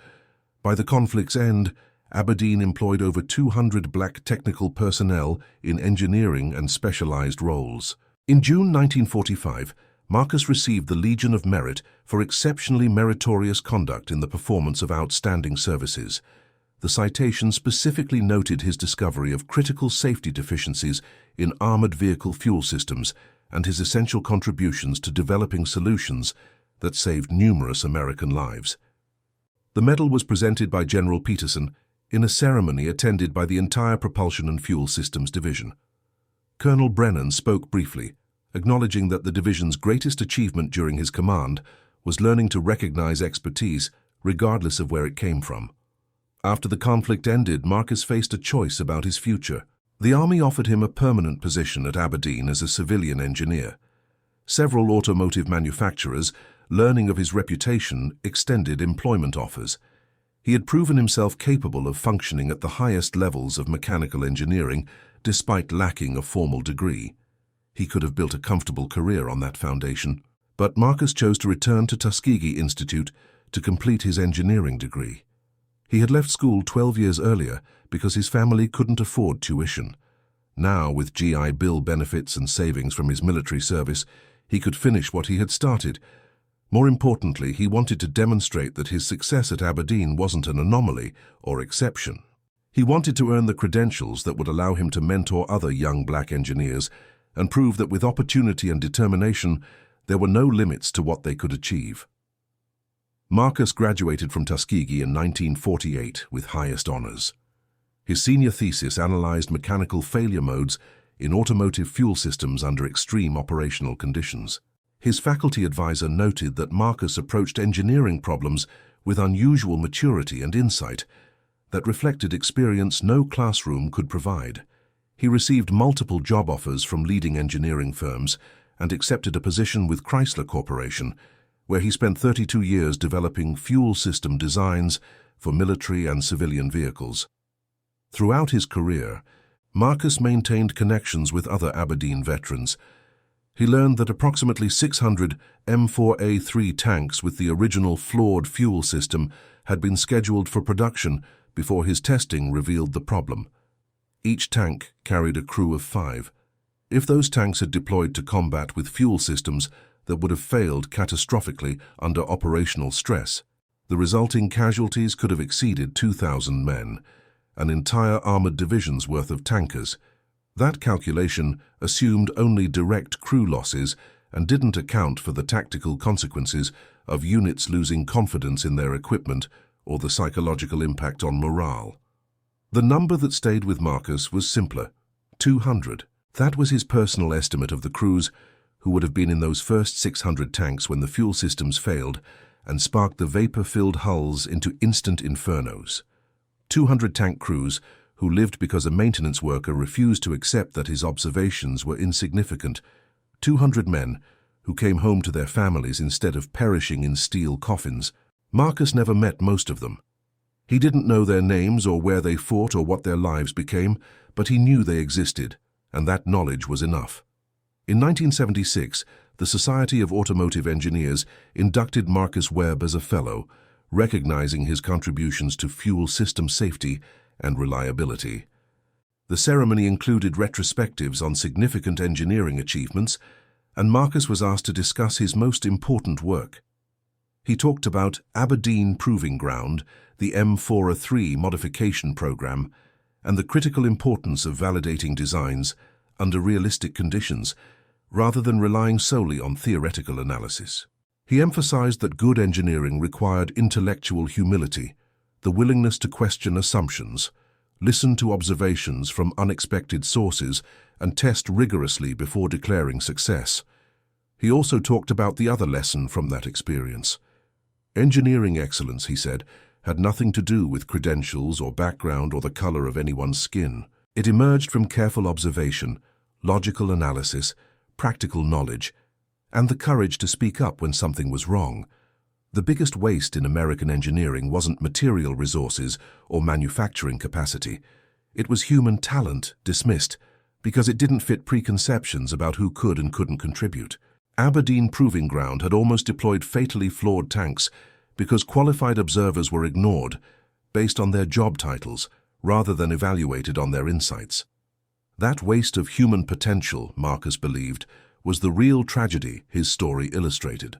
By the conflict's end, Aberdeen employed over 200 black technical personnel in engineering and specialized roles. In June 1945, Marcus received the Legion of Merit for exceptionally meritorious conduct in the performance of outstanding services. The citation specifically noted his discovery of critical safety deficiencies in armored vehicle fuel systems and his essential contributions to developing solutions that saved numerous American lives. The medal was presented by General Peterson in a ceremony attended by the entire Propulsion and Fuel Systems Division. Colonel Brennan spoke briefly, acknowledging that the division's greatest achievement during his command was learning to recognize expertise regardless of where it came from. After the conflict ended, Marcus faced a choice about his future. The Army offered him a permanent position at Aberdeen as a civilian engineer. Several automotive manufacturers, learning of his reputation, extended employment offers. He had proven himself capable of functioning at the highest levels of mechanical engineering, despite lacking a formal degree. He could have built a comfortable career on that foundation, but Marcus chose to return to Tuskegee Institute to complete his engineering degree. He had left school 12 years earlier because his family couldn't afford tuition. Now, with GI Bill benefits and savings from his military service, he could finish what he had started. More importantly, he wanted to demonstrate that his success at Aberdeen wasn't an anomaly or exception. He wanted to earn the credentials that would allow him to mentor other young black engineers and prove that with opportunity and determination, there were no limits to what they could achieve. Marcus graduated from Tuskegee in 1948 with highest honors. His senior thesis analyzed mechanical failure modes in automotive fuel systems under extreme operational conditions. His faculty advisor noted that Marcus approached engineering problems with unusual maturity and insight that reflected experience no classroom could provide. He received multiple job offers from leading engineering firms and accepted a position with Chrysler Corporation, where he spent 32 years developing fuel system designs for military and civilian vehicles. Throughout his career, Marcus maintained connections with other Aberdeen veterans. He learned that approximately 600 M4A3 tanks with the original flawed fuel system had been scheduled for production before his testing revealed the problem. Each tank carried a crew of 5. If those tanks had deployed to combat with fuel systems that would have failed catastrophically under operational stress, the resulting casualties could have exceeded 2,000 men, an entire armored division's worth of tankers. That calculation assumed only direct crew losses and didn't account for the tactical consequences of units losing confidence in their equipment or the psychological impact on morale. The number that stayed with Marcus was simpler: 200. That was his personal estimate of the crews who would have been in those first 600 tanks when the fuel systems failed and sparked the vapor-filled hulls into instant infernos. 200 tank crews who lived because a maintenance worker refused to accept that his observations were insignificant. 200 men who came home to their families instead of perishing in steel coffins. Marcus never met most of them. He didn't know their names or where they fought or what their lives became, but he knew they existed, and that knowledge was enough. In 1976, the Society of Automotive Engineers inducted Marcus Webb as a fellow, recognizing his contributions to fuel system safety and reliability. The ceremony included retrospectives on significant engineering achievements, and Marcus was asked to discuss his most important work. He talked about Aberdeen Proving Ground, the M4A3 modification program, and the critical importance of validating designs under realistic conditions, rather than relying solely on theoretical analysis. He emphasized that good engineering required intellectual humility, the willingness to question assumptions, listen to observations from unexpected sources, and test rigorously before declaring success. He also talked about the other lesson from that experience. Engineering excellence, he said, had nothing to do with credentials or background or the color of anyone's skin. It emerged from careful observation, logical analysis, practical knowledge, and the courage to speak up when something was wrong. The biggest waste in American engineering wasn't material resources or manufacturing capacity. It was human talent dismissed, because it didn't fit preconceptions about who could and couldn't contribute. Aberdeen Proving Ground had almost deployed fatally flawed tanks because qualified observers were ignored based on their job titles rather than evaluated on their insights. That waste of human potential, Marcus believed, was the real tragedy his story illustrated.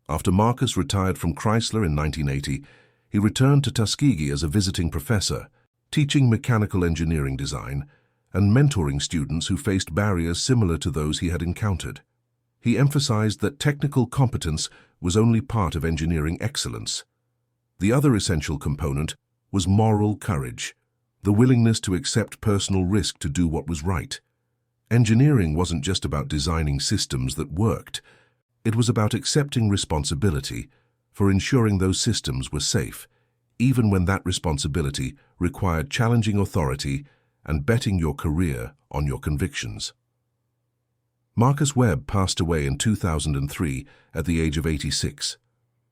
After Marcus retired from Chrysler in 1980, he returned to Tuskegee as a visiting professor, teaching mechanical engineering design and mentoring students who faced barriers similar to those he had encountered. He emphasized that technical competence was only part of engineering excellence. The other essential component was moral courage, the willingness to accept personal risk to do what was right. Engineering wasn't just about designing systems that worked. It was about accepting responsibility for ensuring those systems were safe, even when that responsibility required challenging authority and betting your career on your convictions. Marcus Webb passed away in 2003 at the age of 86.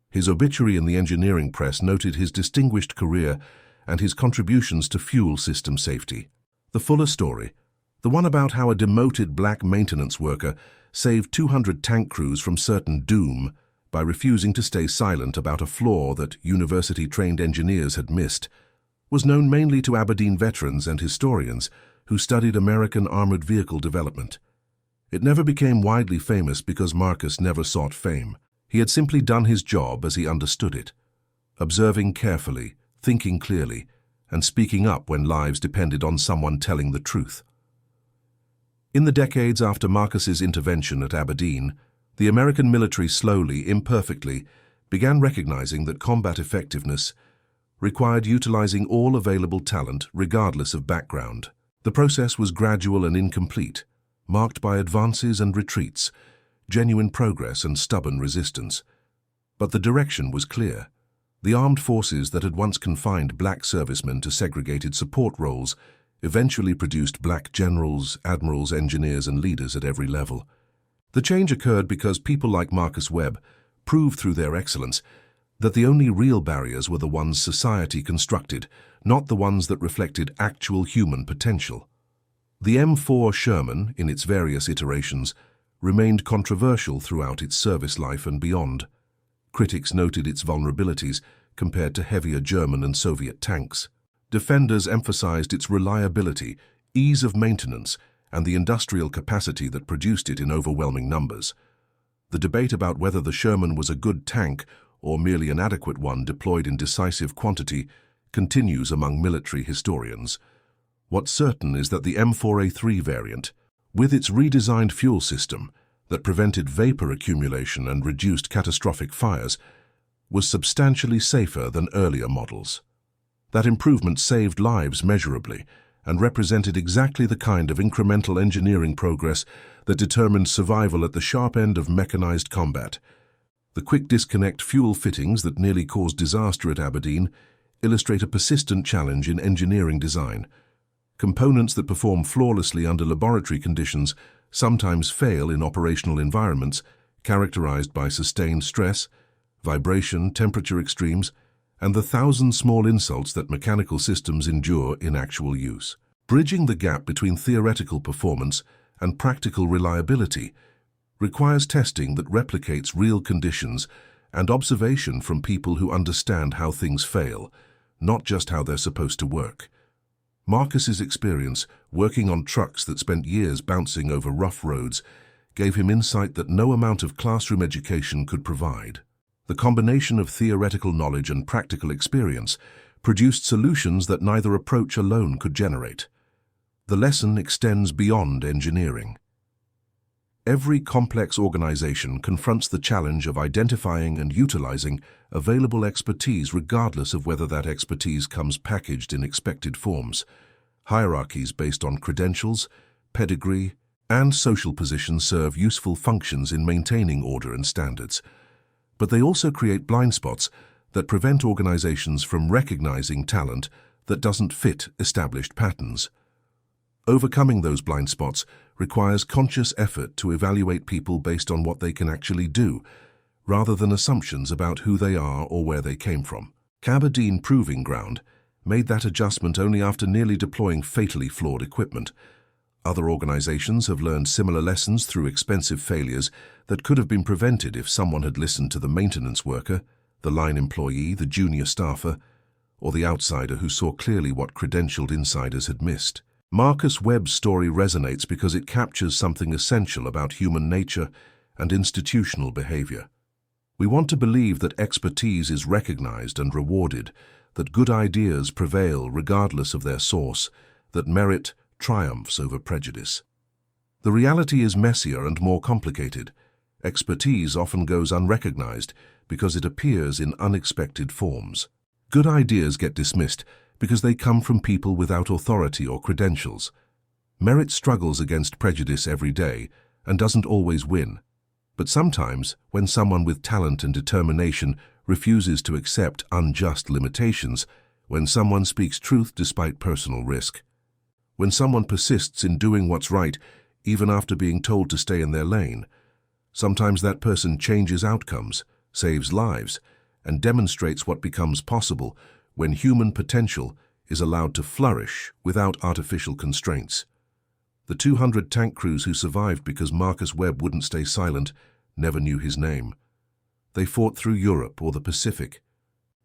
His obituary in the engineering press noted his distinguished career and his contributions to fuel system safety. The fuller story, the one about how a demoted black maintenance worker saved 200 tank crews from certain doom by refusing to stay silent about a flaw that university-trained engineers had missed, was known mainly to Aberdeen veterans and historians who studied American armored vehicle development. It never became widely famous because Marcus never sought fame. He had simply done his job as he understood it, observing carefully, thinking clearly, and speaking up when lives depended on someone telling the truth. In the decades after Marcus's intervention at Aberdeen, the American military slowly, imperfectly, began recognizing that combat effectiveness required utilizing all available talent regardless of background. The process was gradual and incomplete, marked by advances and retreats, genuine progress and stubborn resistance. But the direction was clear. The armed forces that had once confined black servicemen to segregated support roles eventually produced black generals, admirals, engineers, and leaders at every level. The change occurred because people like Marcus Webb proved through their excellence that the only real barriers were the ones society constructed, not the ones that reflected actual human potential. The M4 Sherman, in its various iterations, remained controversial throughout its service life and beyond. Critics noted its vulnerabilities compared to heavier German and Soviet tanks. Defenders emphasized its reliability, ease of maintenance, and the industrial capacity that produced it in overwhelming numbers. The debate about whether the Sherman was a good tank or merely an adequate one deployed in decisive quantity continues among military historians. What's certain is that the M4A3 variant, with its redesigned fuel system that prevented vapor accumulation and reduced catastrophic fires, was substantially safer than earlier models. That improvement saved lives measurably and represented exactly the kind of incremental engineering progress that determined survival at the sharp end of mechanized combat. The quick disconnect fuel fittings that nearly caused disaster at Aberdeen illustrate a persistent challenge in engineering design. Components that perform flawlessly under laboratory conditions sometimes fail in operational environments characterized by sustained stress, vibration, temperature extremes, and the thousand small insults that mechanical systems endure in actual use. Bridging the gap between theoretical performance and practical reliability requires testing that replicates real conditions and observation from people who understand how things fail, not just how they're supposed to work. Marcus's experience working on trucks that spent years bouncing over rough roads gave him insight that no amount of classroom education could provide. The combination of theoretical knowledge and practical experience produced solutions that neither approach alone could generate. The lesson extends beyond engineering. Every complex organization confronts the challenge of identifying and utilizing available expertise regardless of whether that expertise comes packaged in expected forms. Hierarchies based on credentials, pedigree, and social position serve useful functions in maintaining order and standards. But they also create blind spots that prevent organizations from recognizing talent that doesn't fit established patterns. Overcoming those blind spots requires conscious effort to evaluate people based on what they can actually do, rather than assumptions about who they are or where they came from. Aberdeen Proving Ground made that adjustment only after nearly deploying fatally flawed equipment. Other organizations have learned similar lessons through expensive failures that could have been prevented if someone had listened to the maintenance worker, the line employee, the junior staffer, or the outsider who saw clearly what credentialed insiders had missed. Marcus Webb's story resonates because it captures something essential about human nature and institutional behavior. We want to believe that expertise is recognized and rewarded, that good ideas prevail regardless of their source, that merit triumphs over prejudice. The reality is messier and more complicated. Expertise often goes unrecognized because it appears in unexpected forms. Good ideas get dismissed because they come from people without authority or credentials. Merit struggles against prejudice every day and doesn't always win. But sometimes, when someone with talent and determination refuses to accept unjust limitations, when someone speaks truth despite personal risk, when someone persists in doing what's right even after being told to stay in their lane, sometimes that person changes outcomes, saves lives, and demonstrates what becomes possible when human potential is allowed to flourish without artificial constraints. The 200 tank crews who survived because Marcus Webb wouldn't stay silent never knew his name. They fought through Europe or the Pacific,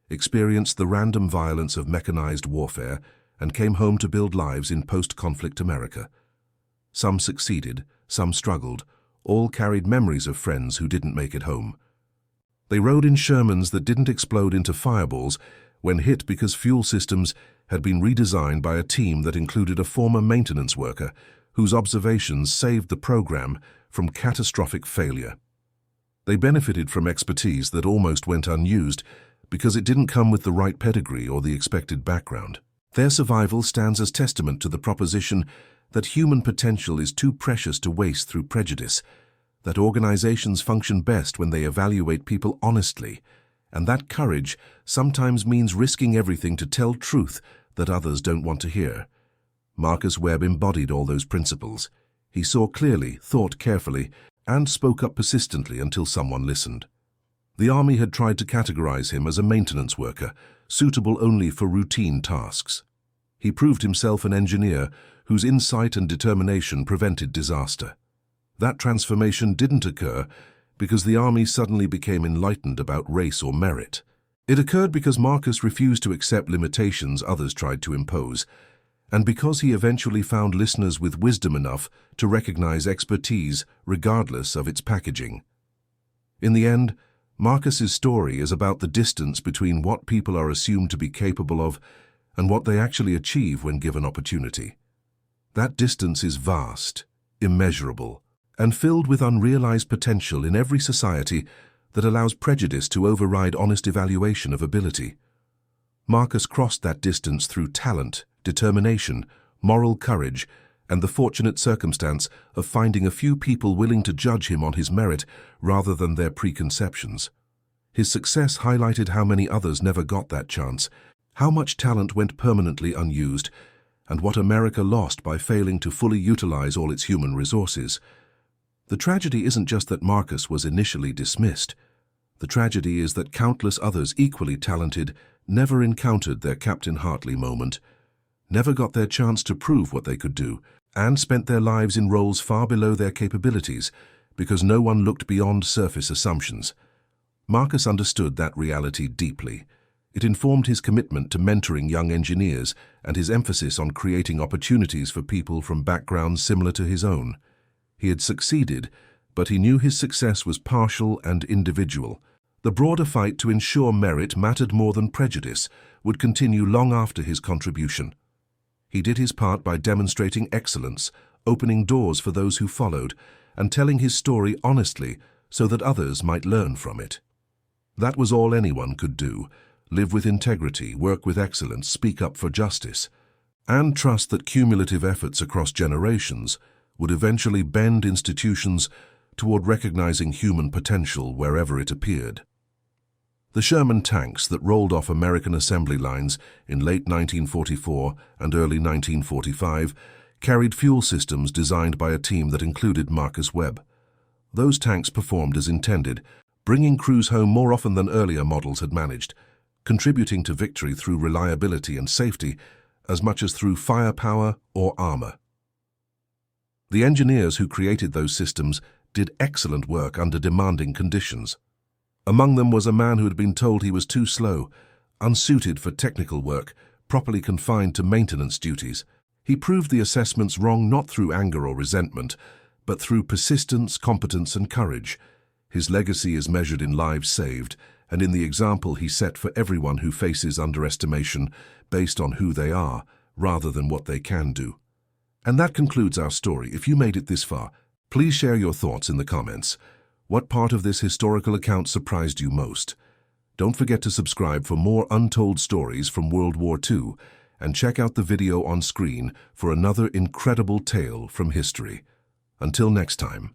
experienced the random violence of mechanized warfare, and came home to build lives in post-conflict America. Some succeeded, some struggled, all carried memories of friends who didn't make it home. They rode in Shermans that didn't explode into fireballs when hit because fuel systems had been redesigned by a team that included a former maintenance worker whose observations saved the program from catastrophic failure. They benefited from expertise that almost went unused because it didn't come with the right pedigree or the expected background. Their survival stands as testament to the proposition that human potential is too precious to waste through prejudice, that organizations function best when they evaluate people honestly, and that courage sometimes means risking everything to tell truth that others don't want to hear. Marcus Webb embodied all those principles. He saw clearly, thought carefully, and spoke up persistently until someone listened. The army had tried to categorize him as a maintenance worker, suitable only for routine tasks. He proved himself an engineer whose insight and determination prevented disaster. That transformation didn't occur because the army suddenly became enlightened about race or merit. It occurred because Marcus refused to accept limitations others tried to impose, and because he eventually found listeners with wisdom enough to recognize expertise regardless of its packaging. In the end, Marcus's story is about the distance between what people are assumed to be capable of and what they actually achieve when given opportunity. That distance is vast, immeasurable, and filled with unrealized potential in every society that allows prejudice to override honest evaluation of ability. Marcus crossed that distance through talent, determination, moral courage, and the fortunate circumstance of finding a few people willing to judge him on his merit rather than their preconceptions. His success highlighted how many others never got that chance, how much talent went permanently unused, and what America lost by failing to fully utilize all its human resources. The tragedy isn't just that Marcus was initially dismissed. The tragedy is that countless others equally talented never encountered their Captain Hartley moment, never got their chance to prove what they could do, and spent their lives in roles far below their capabilities because no one looked beyond surface assumptions. Marcus understood that reality deeply. It informed his commitment to mentoring young engineers and his emphasis on creating opportunities for people from backgrounds similar to his own. He had succeeded, but he knew his success was partial and individual. The broader fight to ensure merit mattered more than prejudice would continue long after his contribution. He did his part by demonstrating excellence, opening doors for those who followed, and telling his story honestly so that others might learn from it. That was all anyone could do: live with integrity, work with excellence, speak up for justice, and trust that cumulative efforts across generations would eventually bend institutions toward recognizing human potential wherever it appeared. The Sherman tanks that rolled off American assembly lines in late 1944 and early 1945 carried fuel systems designed by a team that included Marcus Webb. Those tanks performed as intended, bringing crews home more often than earlier models had managed, contributing to victory through reliability and safety as much as through firepower or armor. The engineers who created those systems did excellent work under demanding conditions. Among them was a man who had been told he was too slow, unsuited for technical work, properly confined to maintenance duties. He proved the assessments wrong not through anger or resentment, but through persistence, competence, and courage. His legacy is measured in lives saved, and in the example he set for everyone who faces underestimation based on who they are, rather than what they can do. And that concludes our story. If you made it this far, please share your thoughts in the comments. What part of this historical account surprised you most? Don't forget to subscribe for more untold stories from World War II, and check out the video on screen for another incredible tale from history. Until next time.